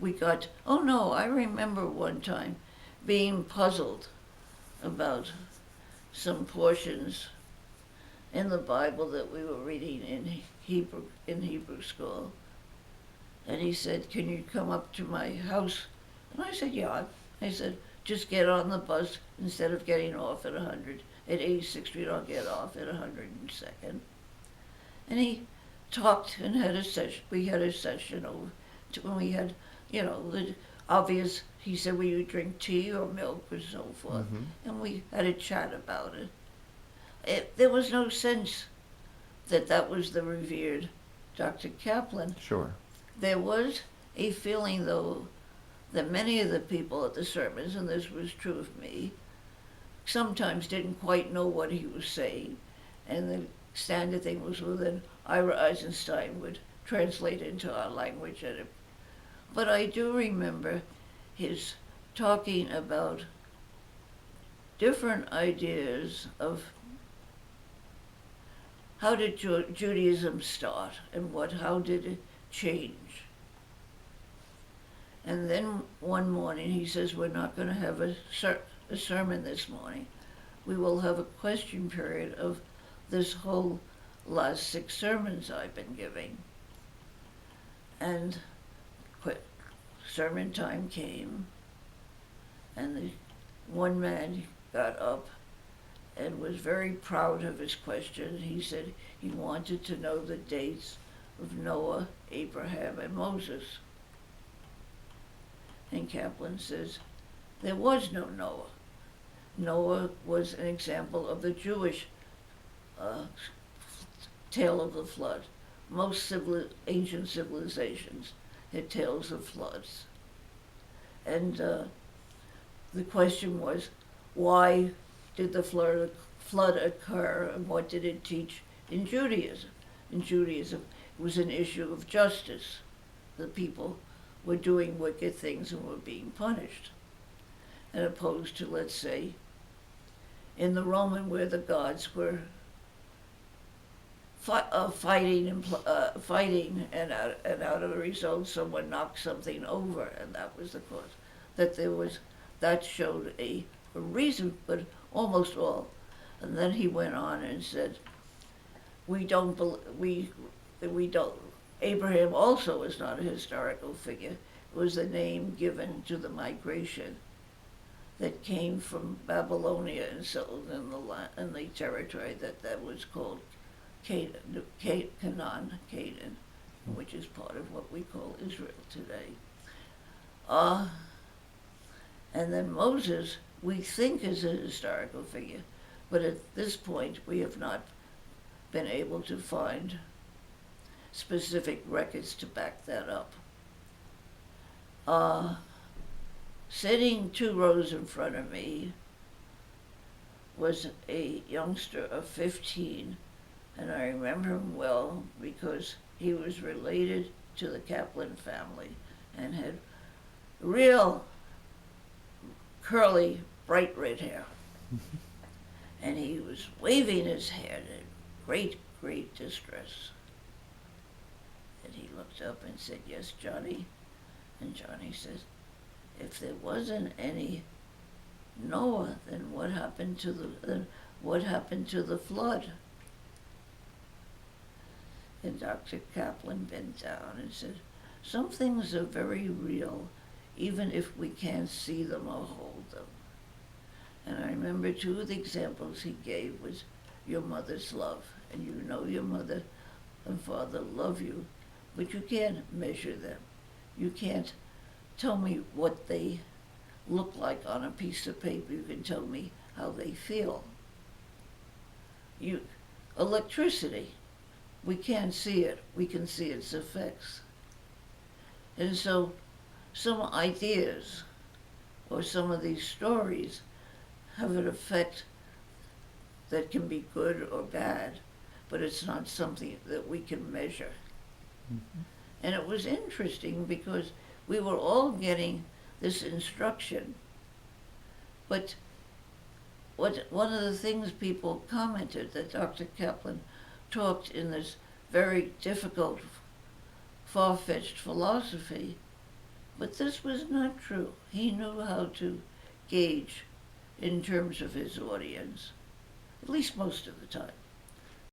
oh no, I remember one time being puzzled about some portions in the Bible that we were reading in Hebrew school. And he said, "Can you come up to my house?" And I said, "Yeah." I said, "Just get on the bus instead of getting off at 100. At 86th Street, I'll get off at 102nd. And he talked and had a session. We had a session over when we had, the obvious. He said, "Will you drink tea or milk or so forth?" Mm-hmm. And we had a chat about it. There was no sense that was the revered Dr. Kaplan. Sure. There was a feeling, though, that many of the people at the sermons, and this was true of me, sometimes didn't quite know what he was saying. And the standard thing was, well, then Ira Eisenstein would translate into our language. But I do remember his talking about different ideas of how did Judaism start and how did it change. And then one morning he says, "We're not going to have a sermon this morning. We will have a question period of this whole last 6 sermons I've been giving." And sermon time came, and the one man got up and was very proud of his question. He said he wanted to know the dates of Noah, Abraham, and Moses. And Kaplan says, there was no Noah. Noah was an example of the Jewish tale of the flood. Most ancient civilizations had tales of floods. And the question was, why did the flood occur, and what did it teach in Judaism? In Judaism, it was an issue of justice. The people were doing wicked things and were being punished. And opposed to, let's say, in the Roman, where the gods were fighting, and out of the result, someone knocked something over, and that was the cause. That showed a reason, but almost all. And then he went on and said, Abraham also is not a historical figure. It was the name given to the migration that came from Babylonia and settled in the territory that was called Canaan, which is part of what we call Israel today. And then Moses, we think, is a historical figure, but at this point we have not been able to find specific records to back that up. Sitting 2 rows in front of me was a youngster of 15, and I remember him well because he was related to the Kaplan family and had real curly, bright red hair. And he was waving his hand in great, great distress. And he looked up and said, "Yes, Johnny." And Johnny says, "If there wasn't any Noah, then what happened to the flood?" And Dr. Kaplan bent down and said, "Some things are very real, even if we can't see them or hold them." And I remember 2 of the examples he gave was your mother's love. And you know your mother and father love you, but you can't measure them. You can't tell me what they look like on a piece of paper. You can tell me how they feel. Electricity, we can't see it. We can see its effects. And so some ideas or some of these stories have an effect that can be good or bad, but it's not something that we can measure. Mm-hmm. And it was interesting because we were all getting this instruction, but one of the things people commented that Dr. Kaplan talked in this very difficult, far-fetched philosophy, But this was not true. He knew how to gauge in terms of his audience, at least most of the time.